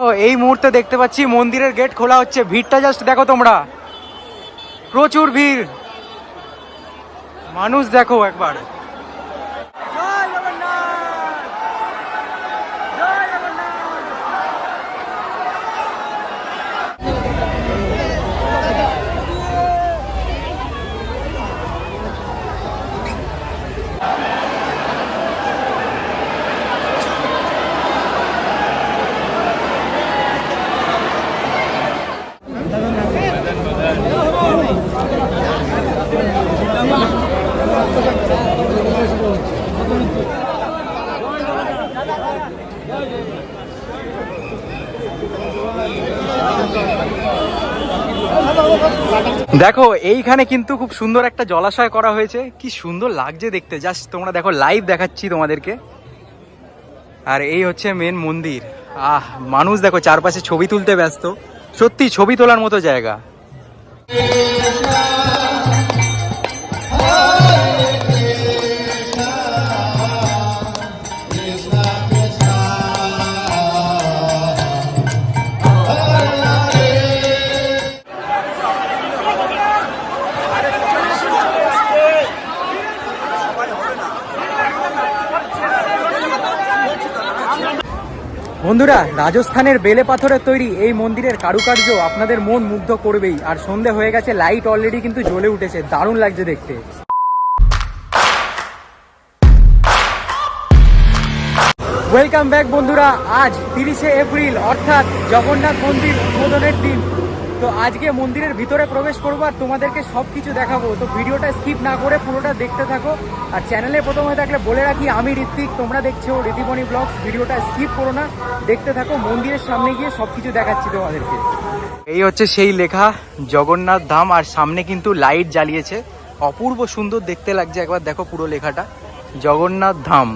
ও এই মুহূর্তে দেখতে পাচ্ছি মন্দিরের গেট খোলা হচ্ছে। ভিড়টা জাস্ট দেখো তোমরা, প্রচুর ভিড়, মানুষ দেখো একবার। দেখো এইখানে কিন্তু খুব সুন্দর একটা জলাশয় করা হয়েছে, কি সুন্দর লাগছে দেখতে। জাস্ট তোমরা দেখো, লাইভ দেখাচ্ছি তোমাদেরকে। আর এই হচ্ছে মেন মন্দির। মানুষ দেখো চারপাশে ছবি তুলতে ব্যস্ত, সত্যি ছবি তোলার মতো জায়গা। বন্ধুরা, রাজস্থানের বেলে পাথরের তৈরি এই মন্দিরের কারুকার্য আপনাদের মন মুগ্ধ করবেই। আর সন্ধে হয়ে গেছে, লাইট অলরেডি কিন্তু জ্বলে উঠেছে, দারুণ লাগছে দেখতে। ওয়েলকাম ব্যাক বন্ধুরা। আজ 30শে এপ্রিল অর্থাৎ জগন্নাথ মন্দির উদ্বোধনের দিন। তো আজকে মন্দিরের ভিতরে প্রবেশ করবো আর তোমাদেরকে সবকিছু দেখাবো। তো ভিডিওটা স্কিপ না করে পুরোটা দেখতে থাকো। আর চ্যানেলে প্রথম হয়ে থাকলে বলে রাখি, আমি ঋত্বিক, তোমরা দেখছো ঋতিমণি ব্লগস। ভিডিওটা স্কিপ করো না, দেখতে থাকো। মন্দিরের সামনে গিয়ে সবকিছু দেখাচ্ছি তোমাদেরকে। এই হচ্ছে সেই লেখা জগন্নাথ ধাম, আর সামনে কিন্তু লাইট জ্বালিয়েছে, অপূর্ব সুন্দর দেখতে লাগছে। একবার দেখো পুরো লেখাটা, জগন্নাথ ধাম।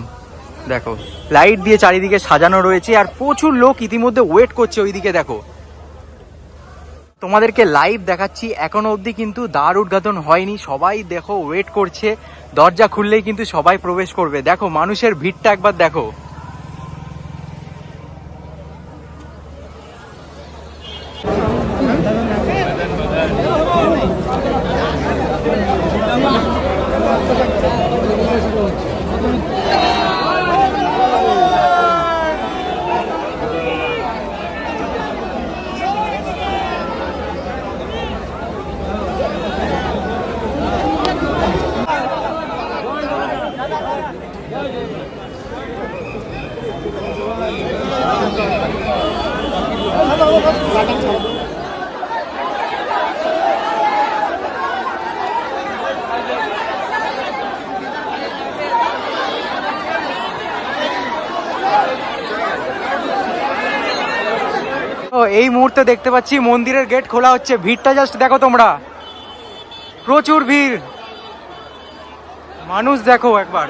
দেখো লাইট দিয়ে চারিদিকে সাজানো রয়েছে, আর প্রচুর লোক ইতিমধ্যে ওয়েট করছে ওইদিকে। দেখো তোমাদেরকে লাইভ দেখাচ্ছি, এখনো অবধি কিন্তু দ্বার উদ্ঘাটন হয়নি। সবাই দেখো ওয়েট করছে, দরজা খুললেই কিন্তু সবাই প্রবেশ করবে। দেখো মানুষের ভিড়টা একবার দেখো। এই মুহূর্তে দেখতে পাচ্ছি মন্দিরের গেট খোলা হচ্ছে। ভিড়টা জাস্ট দেখো তোমরা, প্রচুর ভিড়, মানুষ দেখো একবার।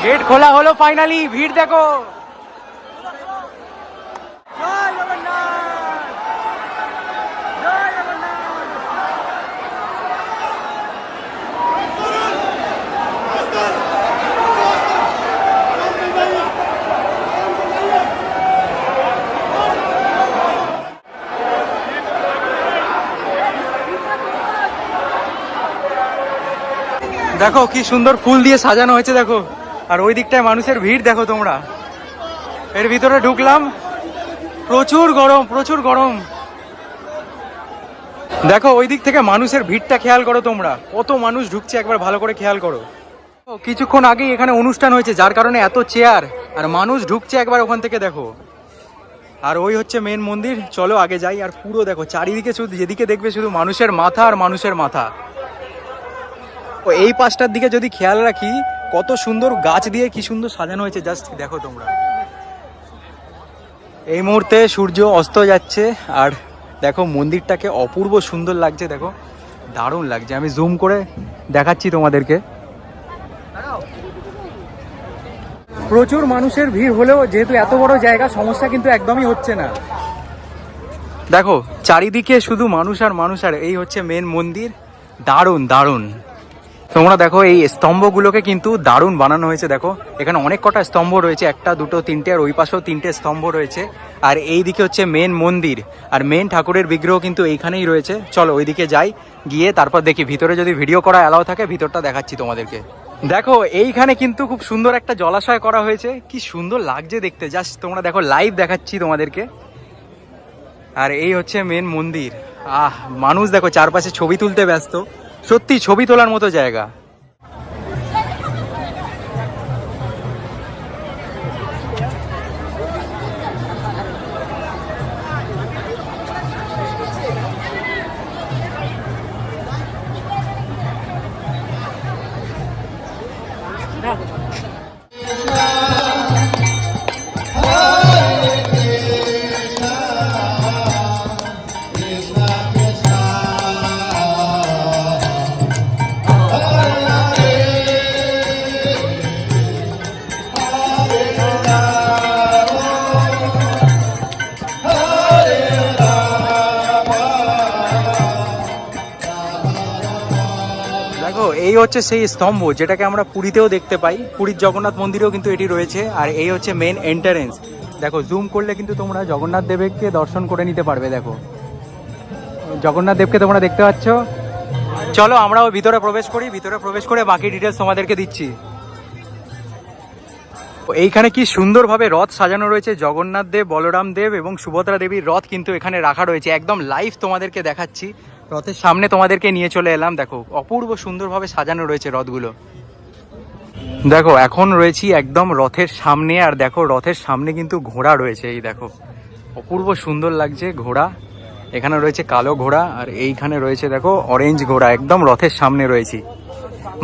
গেট খোলা হলো ফাইনালি, ভিড় দেখো। দেখো কি সুন্দর ফুল দিয়ে সাজানো হয়েছে দেখো। আর ওই দিকটায় মানুষের ভিড় দেখো তোমরা। এর ভিতরে ঢুকলাম, প্রচুর গরম, প্রচুর গরম। দেখো ওই দিক থেকে মানুষের ভিড়টা খেয়াল করো তোমরা, কত মানুষ ঢুকছে একবার ভালো করে খেয়াল করো। কিছুক্ষণ আগেই এখানে অনুষ্ঠান হয়েছে, যার কারণে এত চেয়ার আর মানুষ ঢুকছে একবার ওখান থেকে দেখো। আর ওই হচ্ছে মেন মন্দির, চলো আগে যাই। আর পুরো দেখো চারিদিকে শুধু যেদিকে দেখবে শুধু মানুষের মাথা আর মানুষের মাথা। ও এই পাশটার দিকে যদি খেয়াল রাখি, কত সুন্দর গাছ দিয়ে কি সুন্দর সাজানো হয়েছে, জাস্ট দেখো তোমরা। এই মুহূর্তে সূর্য অস্ত যাচ্ছে, আর দেখো মন্দিরটাকে অপূর্ব সুন্দর লাগছে। দেখো দারুণ লাগছে, আমি জুম করে দেখাচ্ছি তোমাদেরকে। প্রচুর মানুষের ভিড় হলেও যেহেতু এত বড় জায়গা, সমস্যা কিন্তু একদমই হচ্ছে না। দেখো চারিদিকে শুধু মানুষ আর মানুষ। আর এই হচ্ছে মেন মন্দির, দারুণ দারুণ। তোমরা দেখো এই স্তম্ভগুলোকে কিন্তু দারুণ বানানো হয়েছে। দেখো এখানে অনেক কটা স্তম্ভ রয়েছে, 1 2 3 আর ওই পাশেও 3টে স্তম্ভ রয়েছে। আর এই দিকে হচ্ছে মেন মন্দির, আর মেন ঠাকুরের বিগ্রহ কিন্তু এইখানেই রয়েছে। চলো ওইদিকে যাই, গিয়ে তারপর দেখি ভিতরে যদি ভিডিও করা অ্যালাউ থাকে ভিতরটা দেখাচ্ছি তোমাদেরকে। দেখো এইখানে কিন্তু খুব সুন্দর একটা জলাশয় করা হয়েছে, কি সুন্দর লাগছে দেখতে। জাস্ট তোমরা দেখো, লাইভ দেখাচ্ছি তোমাদেরকে। আর এই হচ্ছে মেন মন্দির। মানুষ দেখো চারপাশে ছবি তুলতে ব্যস্ত, সত্যি ছবি তোলার মতো জায়গা। দেখো এই হচ্ছে সেই স্তম্ভ যেটাকে আমরা পুরীতেও দেখতে পাই, পুরীর জগন্নাথ মন্দিরেও কিন্তু এটি রয়েছে। আর এই হচ্ছে মেন এন্ট্রান্স। দেখো জুম করলে কিন্তু তোমরা জগন্নাথ দেবকে দর্শন করে নিতে পারবে। দেখো জগন্নাথ দেবকে তোমরা দেখতে পাচ্ছ। চলো আমরাও ভিতরে প্রবেশ করি, ভিতরে প্রবেশ করে বাকি ডিটেলস তোমাদেরকে দিচ্ছি। এইখানে কি সুন্দরভাবে রথ সাজানো রয়েছে, জগন্নাথ দেব, বলরাম দেব এবং সুভদ্রা দেবীর রথ কিন্তু এখানে রাখা রয়েছে। একদম লাইভ তোমাদেরকে দেখাচ্ছি, রথের সামনে তোমাদেরকে নিয়ে চলে এলাম। দেখো অপূর্ব সুন্দরভাবে সাজানো রয়েছে রথগুলো। দেখো এখন রয়েছি একদম রথের সামনে, আর দেখো রথের সামনে কিন্তু ঘোড়া রয়েছে। এই দেখো অপূর্ব সুন্দর লাগছে ঘোড়া। এখানে রয়েছে কালো ঘোড়া, আর এইখানে রয়েছে দেখো অরেঞ্জ ঘোড়া। একদম রথের সামনে রয়েছি,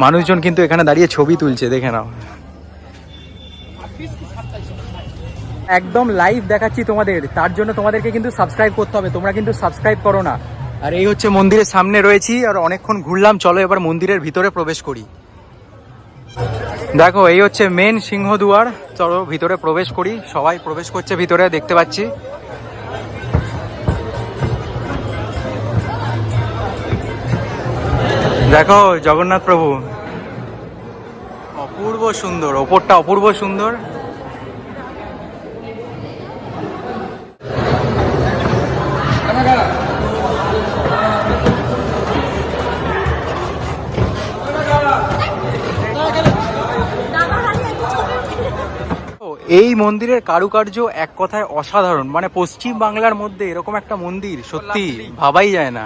মানুষজন কিন্তু এখানে দাঁড়িয়ে ছবি তুলছে, দেখে নাও। একদম লাইভ দেখাচ্ছি তোমাদের, তার জন্য তোমাদেরকে কিন্তু সাবস্ক্রাইব করতে হবে, তোমরা কিন্তু সাবস্ক্রাইব করো না। আর এই হচ্ছে মন্দিরের সামনে রয়েছি, আর অনেকক্ষণ ঘুরলাম। চলো এবার মন্দিরের ভিতরে প্রবেশ করি। দেখো এই হচ্ছে মেন সিংহদুয়ার, চলো ভিতরে প্রবেশ করি। সবাই প্রবেশ করছে ভিতরে, দেখতে পাচ্ছি। দেখো জগন্নাথ প্রভু, অপূর্ব সুন্দর, ওপরটা অপূর্ব সুন্দর। এই মন্দিরের কারুকার্য এক কথায় অসাধারণ, মানে পশ্চিম বাংলার মধ্যে এরকম একটা মন্দির সত্যি ভাবাই যায় না।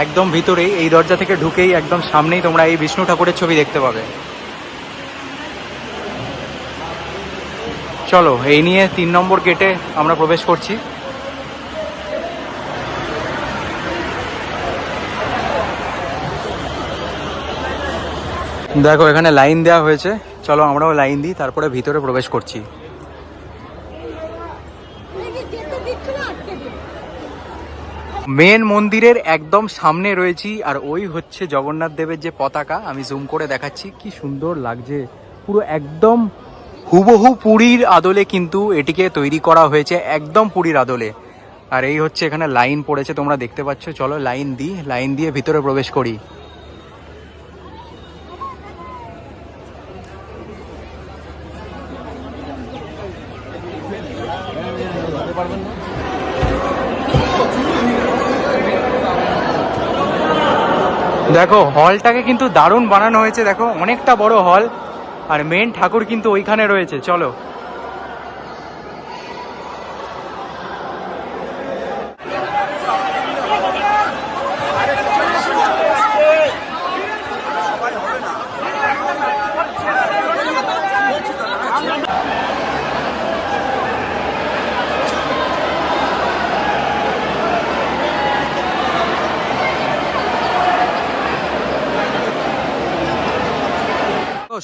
একদম ভিতরেই এই দরজা থেকে ঢুকেই একদম সামনেই তোমরা এই বিষ্ণু ঠাকুরের ছবি দেখতে পাবে। চলো এই নিয়ে 3 নম্বর গেটে আমরা প্রবেশ করছি। দেখো এখানে লাইন দেওয়া হয়েছে, চলো আমরাও লাইন দিই, তারপরে ভিতরে প্রবেশ করছি। মেন মন্দিরের একদম সামনে রয়েছি, আর ওই হচ্ছে জগন্নাথ দেবের যে পতাকা, আমি জুম করে দেখাচ্ছি, কি সুন্দর লাগছে। পুরো একদম হুবহু পুরীর আদলে কিন্তু এটিকে তৈরি করা হয়েছে, একদম পুরীর আদলে। আর এই হচ্ছে এখানে লাইন পড়েছে, তোমরা দেখতে পাচ্ছ। চলো লাইন দিই, লাইন দিয়ে ভিতরে প্রবেশ করি। দেখো হলটাকে কিন্তু দারুণ বানানো হয়েছে, দেখো অনেকটা বড় হল, আর মেন ঠাকুর কিন্তু ওইখানে রয়েছে। চলো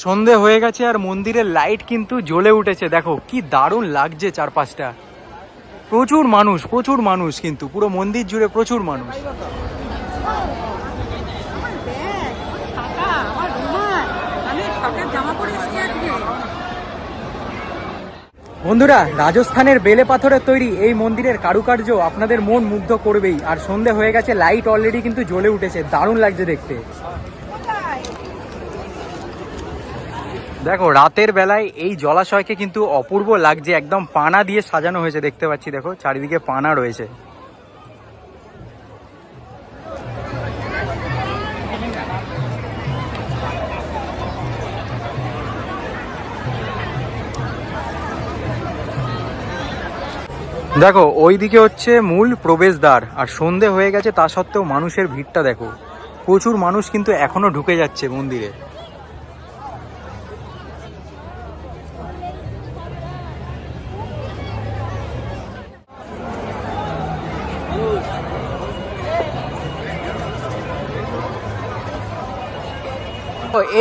সন্ধে হয়ে গেছে, আর মন্দিরের লাইট কিন্তু জ্বলে উঠেছে। দেখো কি দারুণ লাগছে চারপাশটা। প্রচুর মানুষ কিন্তু পুরো মন্দির জুড়ে প্রচুর মানুষ। জামা পরে এসেছি আজকে। বন্ধুরা, রাজস্থানের বেলে পাথরের তৈরি এই মন্দিরের কারুকার্য আপনাদের মন মুগ্ধ করবেই। আর সন্ধে হয়ে গেছে, লাইট অলরেডি কিন্তু জ্বলে উঠেছে, দারুণ লাগছে দেখতে। দেখো রাতের বেলায় এই জলাশয়কে কিন্তু অপূর্ব লাগছে, একদম পানা দিয়ে সাজানো হয়েছে, দেখতে পাচ্ছি দেখো চারিদিকে পানা রয়েছে। দেখো ওইদিকে হচ্ছে মূল প্রবেশদ্বার, আর সন্ধে হয়ে গেছে তা সত্ত্বেও মানুষের ভিড়টা দেখো, প্রচুর মানুষ কিন্তু এখনো ঢুকে যাচ্ছে মন্দিরে।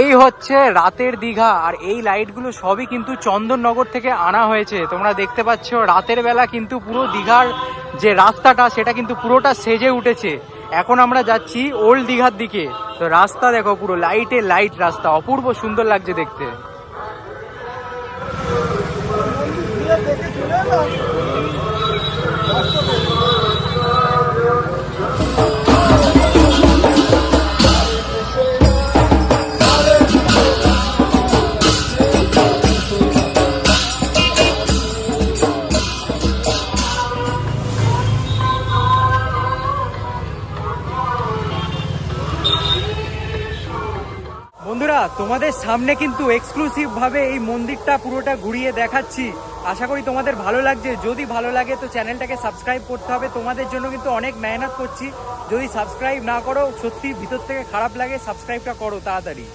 এই হচ্ছে রাতের দীঘা, আর এই লাইটগুলো সবই কিন্তু চন্দননগর থেকে আনা হয়েছে। তোমরা দেখতে পাচ্ছ রাতের বেলা কিন্তু পুরো দীঘার যে রাস্তাটা সেটা কিন্তু পুরোটা সেজে উঠেছে। এখন আমরা যাচ্ছি ওল্ড দীঘার দিকে। তো রাস্তা দেখো পুরো লাইটে লাইট রাস্তা, অপূর্ব সুন্দর লাগছে দেখতে। বন্ধুরা, তোমাদের সামনে কিন্তু এক্সক্লুসিভ ভাবে এই মন্দিরটা পুরোটা ঘুরিয়ে দেখাচ্ছি। আশা করি তোমাদের ভালো লাগছে। যদি ভালো লাগে তো চ্যানেলটাকে সাবস্ক্রাইব করতে হবে, তোমাদের জন্য কিন্তু অনেক মেহনত করছি। যদি সাবস্ক্রাইব না করো, সত্যি ভিতর থেকে খারাপ লাগে, সাবস্ক্রাইবটা করো তাড়াতাড়ি।